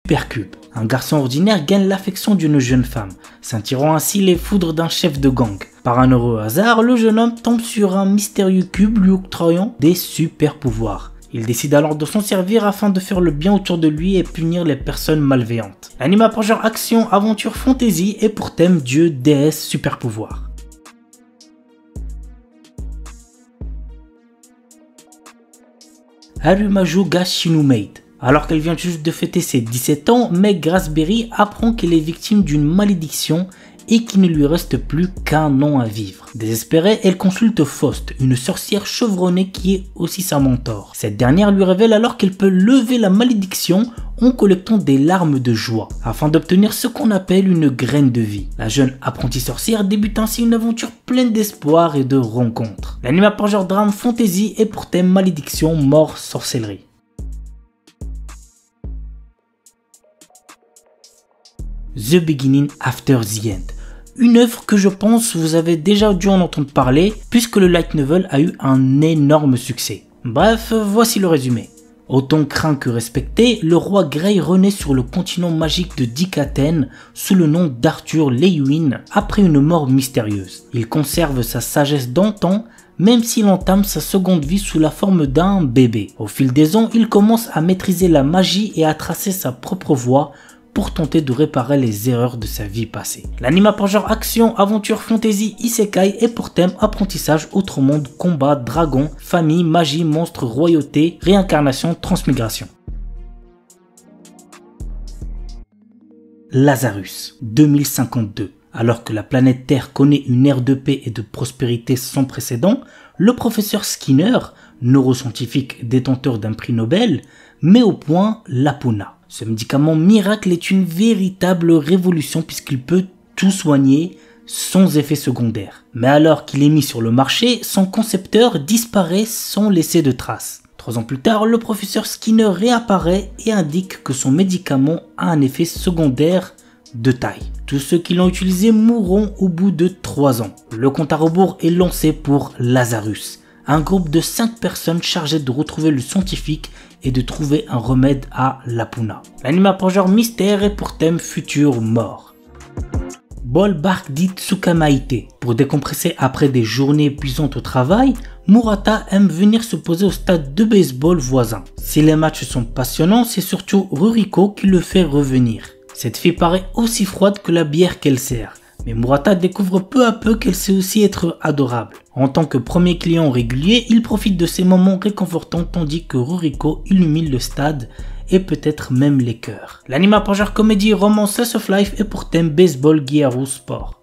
Supercube. Un garçon ordinaire gagne l'affection d'une jeune femme, s'attirant ainsi les foudres d'un chef de gang. Par un heureux hasard, le jeune homme tombe sur un mystérieux cube lui octroyant des super pouvoirs. Il décide alors de s'en servir afin de faire le bien autour de lui et punir les personnes malveillantes. L'anime a pour genre action, aventure, fantasy et pour thème dieu, déesse, super pouvoir. Harumaju ga Shinumade. Alors qu'elle vient juste de fêter ses 17 ans, Meg Grassberry apprend qu'elle est victime d'une malédiction et qu'il ne lui reste plus qu'un an à vivre. Désespérée, elle consulte Faust, une sorcière chevronnée qui est aussi sa mentor. Cette dernière lui révèle alors qu'elle peut lever la malédiction en collectant des larmes de joie, afin d'obtenir ce qu'on appelle une graine de vie. La jeune apprentie sorcière débute ainsi une aventure pleine d'espoir et de rencontres. L'anime a pour genre drame fantasy et pour thème malédiction, mort, sorcellerie. The Beginning After the End. Une œuvre que je pense vous avez déjà dû en entendre parler puisque le light novel a eu un énorme succès. Bref, voici le résumé. Autant craint que respecté, le roi Grey renaît sur le continent magique de Dikaten sous le nom d'Arthur Lewin après une mort mystérieuse. Il conserve sa sagesse d'antan même s'il entame sa seconde vie sous la forme d'un bébé. Au fil des ans, il commence à maîtriser la magie et à tracer sa propre voie pour tenter de réparer les erreurs de sa vie passée. L'anime a pour genre action, aventure, fantasy, isekai et pour thème apprentissage, autre monde, combat, dragon, famille, magie, monstre, royauté, réincarnation, transmigration. Lazarus, 2052. Alors que la planète Terre connaît une ère de paix et de prospérité sans précédent, le professeur Skinner, neuroscientifique détenteur d'un prix Nobel, met au point l'Apuna. Ce médicament miracle est une véritable révolution puisqu'il peut tout soigner sans effet secondaire. Mais alors qu'il est mis sur le marché, son concepteur disparaît sans laisser de traces. 3 ans plus tard, le professeur Skinner réapparaît et indique que son médicament a un effet secondaire de taille. Tous ceux qui l'ont utilisé mourront au bout de 3 ans. Le compte à rebours est lancé pour Lazarus, un groupe de 5 personnes chargées de retrouver le scientifique et de trouver un remède à l'Apuna. L'anime a pour genre mystère et pour thème futur mort. Ballpark dit Tsukamaite. Pour décompresser après des journées épuisantes au travail, Murata aime venir se poser au stade de baseball voisin. Si les matchs sont passionnants, c'est surtout Ruriko qui le fait revenir. Cette fille paraît aussi froide que la bière qu'elle sert. Mais Murata découvre peu à peu qu'elle sait aussi être adorable. En tant que premier client régulier, il profite de ces moments réconfortants tandis que Ruriko illumine le stade et peut-être même les cœurs. L'anime a pour genre comédie, romance, slice of life et pour thème baseball, Gyaru, sport.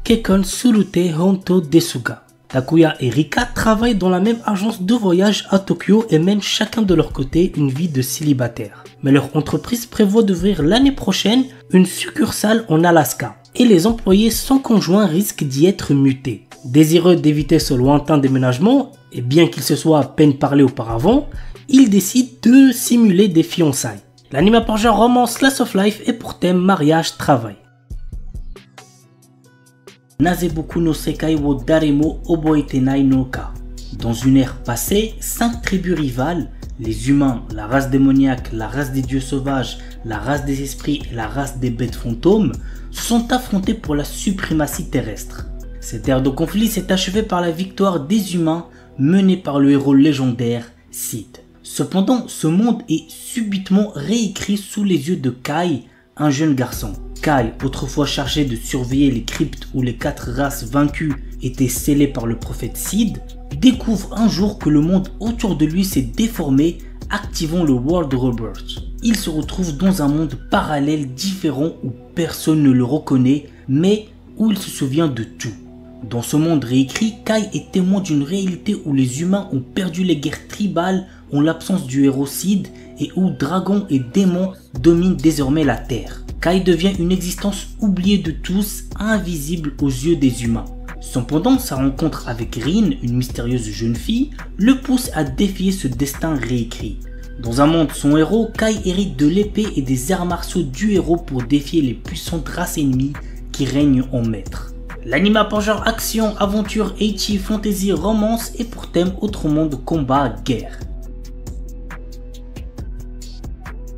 Kekkon Surute Honto Desuga. Takuya et Rika travaillent dans la même agence de voyage à Tokyo et mènent chacun de leur côté une vie de célibataire. Mais leur entreprise prévoit d'ouvrir l'année prochaine une succursale en Alaska. Et les employés sans conjoint risquent d'y être mutés. Désireux d'éviter ce lointain déménagement, et bien qu'ils se soient à peine parlé auparavant, ils décident de simuler des fiançailles. L'anime a pour genre romance, slice of life et pour thème mariage, travail. Nazeboku no Sekai wo Daremo Oboetenai no Ka. Dans une ère passée, 5 tribus rivales, les humains, la race démoniaque, la race des dieux sauvages, la race des esprits et la race des bêtes fantômes, se sont affrontés pour la suprématie terrestre. Cette ère de conflit s'est achevée par la victoire des humains menée par le héros légendaire Sid. Cependant, ce monde est subitement réécrit sous les yeux de Kai, un jeune garçon. Kai, autrefois chargé de surveiller les cryptes où les 4 races vaincues étaient scellées par le prophète Sid, découvre un jour que le monde autour de lui s'est déformé, activant le World Rebirth. Il se retrouve dans un monde parallèle différent où personne ne le reconnaît, mais où il se souvient de tout. Dans ce monde réécrit, Kai est témoin d'une réalité où les humains ont perdu les guerres tribales en l'absence du héros Sid et où dragons et démons dominent désormais la Terre. Kai devient une existence oubliée de tous, invisible aux yeux des humains. Cependant, sa rencontre avec Rin, une mystérieuse jeune fille, le pousse à défier ce destin réécrit. Dans un monde sans héros, Kai hérite de l'épée et des arts martiaux du héros pour défier les puissantes races ennemies qui règnent en maître. L'anime a pour genre action, aventure, ecchi, fantasy, romance et pour thème autre monde, combat, guerre.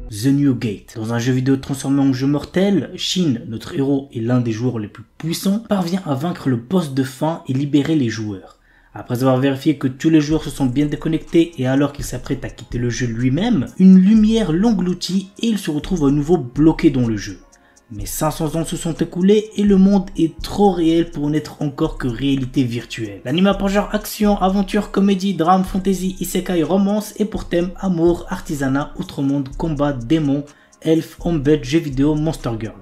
The New Gate. Dans un jeu vidéo transformé en jeu mortel, Shin, notre héros et l'un des joueurs les plus puissants, parvient à vaincre le boss de fin et libérer les joueurs. Après avoir vérifié que tous les joueurs se sont bien déconnectés et alors qu'il s'apprête à quitter le jeu lui-même, une lumière l'engloutit et il se retrouve à nouveau bloqué dans le jeu. Mais 500 ans se sont écoulés et le monde est trop réel pour n'être encore que réalité virtuelle. L'anime a pour genre action, aventure, comédie, drame, fantasy, isekai, romance et pour thème amour, artisanat, autre monde, combat, démons, elfes, embed, jeux vidéo, monster girl.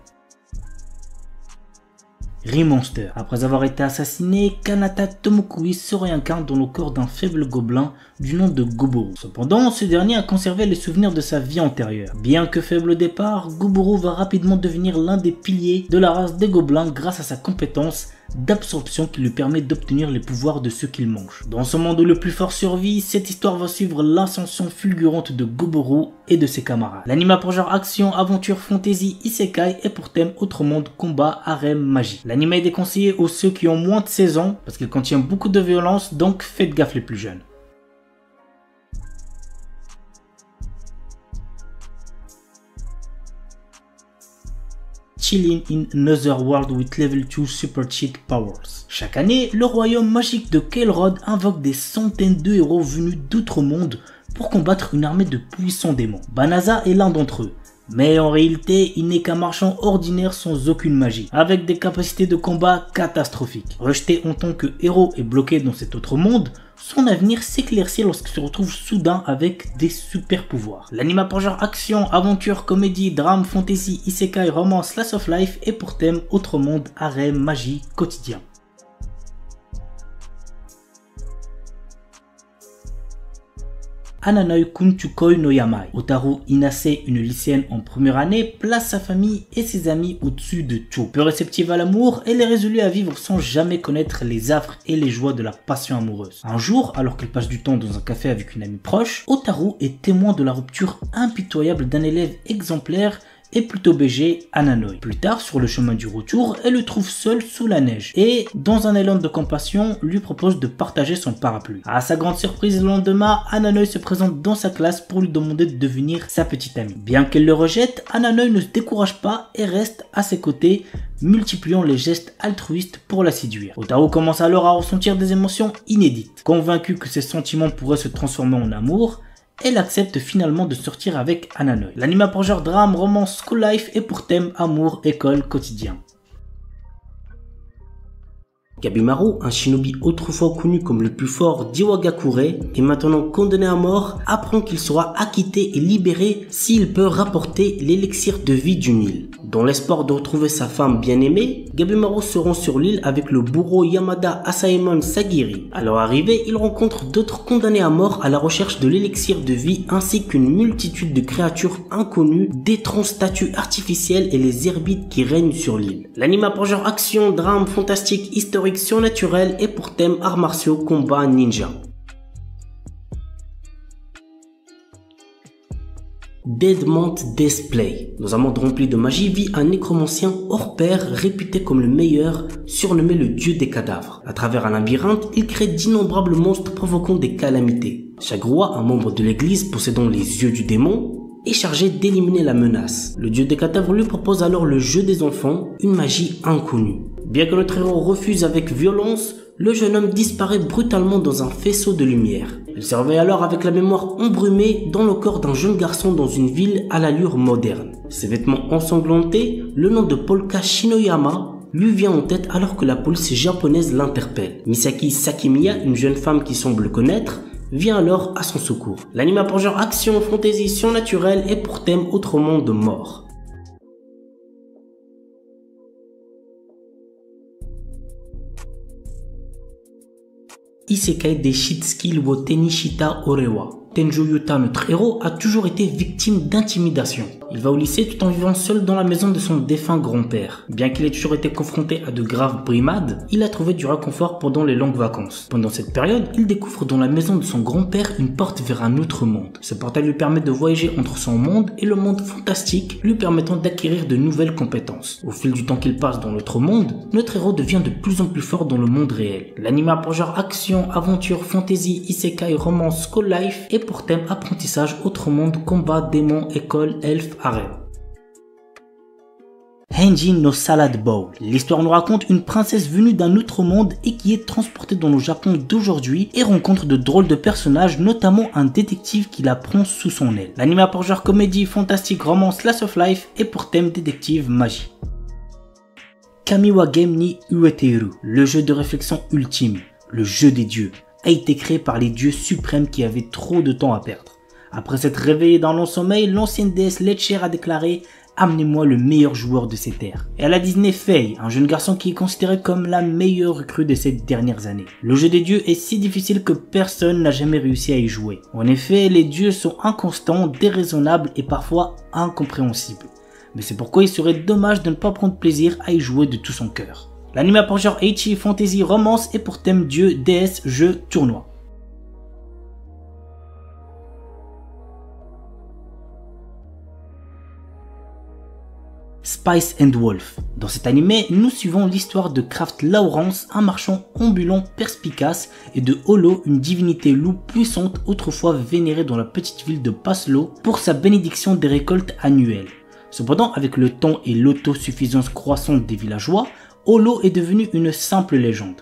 Remonster. Après avoir été assassiné, Kanata Tomokui se réincarne dans le corps d'un faible gobelin du nom de Goboro. Cependant, ce dernier a conservé les souvenirs de sa vie antérieure. Bien que faible au départ, Goboro va rapidement devenir l'un des piliers de la race des gobelins grâce à sa compétence d'absorption qui lui permet d'obtenir les pouvoirs de ceux qu'il mange. Dans ce monde où le plus fort survit, cette histoire va suivre l'ascension fulgurante de Goboro et de ses camarades. L'anime a pour genre action, aventure, fantasy, isekai et pour thème autre monde, combat, harem, magie. L'anime est déconseillé aux ceux qui ont moins de 16 ans parce qu'il contient beaucoup de violence, donc faites gaffe les plus jeunes. Chilling in Another World with Level 2 Super Cheat Powers. Chaque année, le royaume magique de Kael'Rod invoque des centaines de héros venus d'autres mondes pour combattre une armée de puissants démons. Banaza est l'un d'entre eux. Mais en réalité, il n'est qu'un marchand ordinaire sans aucune magie, avec des capacités de combat catastrophiques. Rejeté en tant que héros et bloqué dans cet autre monde, son avenir s'éclaircit lorsqu'il se retrouve soudain avec des super pouvoirs. L'anime a pour genre action, aventure, comédie, drame, fantasy, isekai, romance, slice of life et pour thème autre monde, harem, magie, quotidien. Ananoi Kunchukoi no Yamai. Otaru Inase, une lycéenne en première année, place sa famille et ses amis au-dessus de tout. Peu réceptive à l'amour, elle est résolue à vivre sans jamais connaître les affres et les joies de la passion amoureuse. Un jour, alors qu'elle passe du temps dans un café avec une amie proche, Otaru est témoin de la rupture impitoyable d'un élève exemplaire et plutôt BG, Ananoi. Plus tard, sur le chemin du retour, elle le trouve seul sous la neige et, dans un élan de compassion, lui propose de partager son parapluie. À sa grande surprise, le lendemain, Ananoi se présente dans sa classe pour lui demander de devenir sa petite amie. Bien qu'elle le rejette, Ananoi ne se décourage pas et reste à ses côtés, multipliant les gestes altruistes pour la séduire. Otaru commence alors à ressentir des émotions inédites. Convaincue que ses sentiments pourraient se transformer en amour, elle accepte finalement de sortir avec Ananoi. L'anime a pour genre drame, romance, school life et pour thème amour, école, quotidien. Gabimaru, un shinobi autrefois connu comme le plus fort d'Iwagakure et maintenant condamné à mort, apprend qu'il sera acquitté et libéré s'il peut rapporter l'élixir de vie d'une île. Dans l'espoir de retrouver sa femme bien-aimée, Gabimaru se rend sur l'île avec le bourreau Yamada Asaemon Sagiri. À leur arrivée, il rencontre d'autres condamnés à mort à la recherche de l'élixir de vie ainsi qu'une multitude de créatures inconnues, d'étranges statues artificielles et les herbites qui règnent sur l'île. L'anime a pour genre action, drame, fantastique, historique, surnaturel et pour thème arts martiaux, combat, ninja. Deadmont Display. Dans un monde rempli de magie vit un nécromancien hors pair réputé comme le meilleur, surnommé le dieu des cadavres. À travers un labyrinthe, il crée d'innombrables monstres provoquant des calamités. Chaque roi, un membre de l'église possédant les yeux du démon, est chargé d'éliminer la menace. Le dieu des cadavres lui propose alors le jeu des enfants, une magie inconnue. Bien que notre héros refuse avec violence, le jeune homme disparaît brutalement dans un faisceau de lumière. Il se réveille alors avec la mémoire embrumée dans le corps d'un jeune garçon dans une ville à l'allure moderne. Ses vêtements ensanglantés, le nom de Polka Shinoyama lui vient en tête alors que la police japonaise l'interpelle. Misaki Sakimiya, une jeune femme qui semble le connaître, vient alors à son secours. L'anime a pour genre action, fantasy, surnaturel et pour thème autre monde de mort. Isekai de Shitsuki wo Tenishita Orewa. Tenjo Yuta, notre héros, a toujours été victime d'intimidation. Il va au lycée tout en vivant seul dans la maison de son défunt grand-père. Bien qu'il ait toujours été confronté à de graves brimades, il a trouvé du réconfort pendant les longues vacances. Pendant cette période, il découvre dans la maison de son grand-père une porte vers un autre monde. Ce portail lui permet de voyager entre son monde et le monde fantastique, lui permettant d'acquérir de nouvelles compétences. Au fil du temps qu'il passe dans l'autre monde, notre héros devient de plus en plus fort dans le monde réel. L'anime a pour genre action, aventure, fantasy, isekai, romance, school life et pour thème apprentissage, autre monde, combat, démons, école, elfes, harem. Henji no Salad Bowl. L'histoire nous raconte une princesse venue d'un autre monde et qui est transportée dans le Japon d'aujourd'hui et rencontre de drôles de personnages, notamment un détective qui la prend sous son aile. L'anime a pour genre comédie, fantastique, romance, slice of life et pour thème détective, magie. Kamiwa Game ni Ueteru, le jeu de réflexion ultime, le jeu des dieux, a été créé par les dieux suprêmes qui avaient trop de temps à perdre. Après s'être réveillé dans long sommeil, l'ancienne déesse Letcher a déclaré « Amenez-moi le meilleur joueur de ces terres ». Et elle a désigné Fei, un jeune garçon qui est considéré comme la meilleure recrue de ces dernières années. Le jeu des dieux est si difficile que personne n'a jamais réussi à y jouer. En effet, les dieux sont inconstants, déraisonnables et parfois incompréhensibles. Mais c'est pourquoi il serait dommage de ne pas prendre plaisir à y jouer de tout son cœur. L'anime a pour genre ecchi, fantasy, romance et pour thème dieu, déesse, jeu, tournoi. Spice and Wolf. Dans cet animé, nous suivons l'histoire de Kraft Lawrence, un marchand ambulant perspicace, et de Holo, une divinité loup puissante autrefois vénérée dans la petite ville de Paslo pour sa bénédiction des récoltes annuelles. Cependant, avec le temps et l'autosuffisance croissante des villageois, Holo est devenu une simple légende.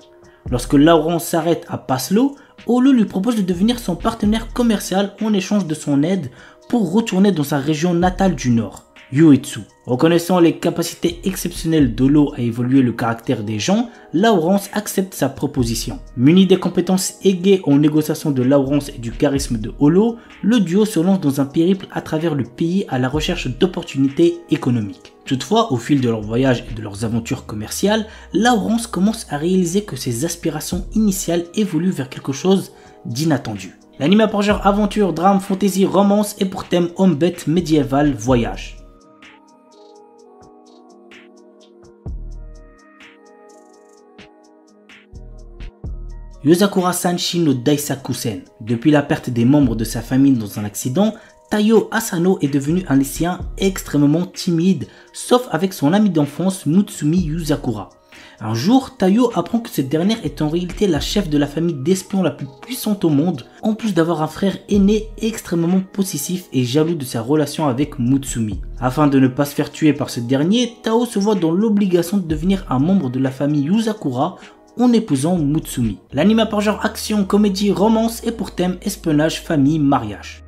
Lorsque Lawrence s'arrête à Paslo, Holo lui propose de devenir son partenaire commercial en échange de son aide pour retourner dans sa région natale du nord, Uetsu. Reconnaissant les capacités exceptionnelles d'Holo à évoluer le caractère des gens, Lawrence accepte sa proposition. Muni des compétences aiguës en négociation de Lawrence et du charisme de Holo, le duo se lance dans un périple à travers le pays à la recherche d'opportunités économiques. Toutefois, au fil de leur voyage et de leurs aventures commerciales, Lawrence commence à réaliser que ses aspirations initiales évoluent vers quelque chose d'inattendu. L'anime a pour genre aventure, drame, fantasy, romance et pour thème homme-bête, médiéval, voyage. Yozakura Sanshi no Daisakusen. Depuis la perte des membres de sa famille dans un accident, Taiyo Asano est devenu un lycéen extrêmement timide, sauf avec son ami d'enfance Mutsumi Yuzakura. Un jour, Taiyo apprend que cette dernière est en réalité la chef de la famille d'espions la plus puissante au monde, en plus d'avoir un frère aîné extrêmement possessif et jaloux de sa relation avec Mutsumi. Afin de ne pas se faire tuer par ce dernier, Tao se voit dans l'obligation de devenir un membre de la famille Yuzakura en épousant Mutsumi. L'anime a par genre action, comédie, romance et pour thème espionnage, famille, mariage.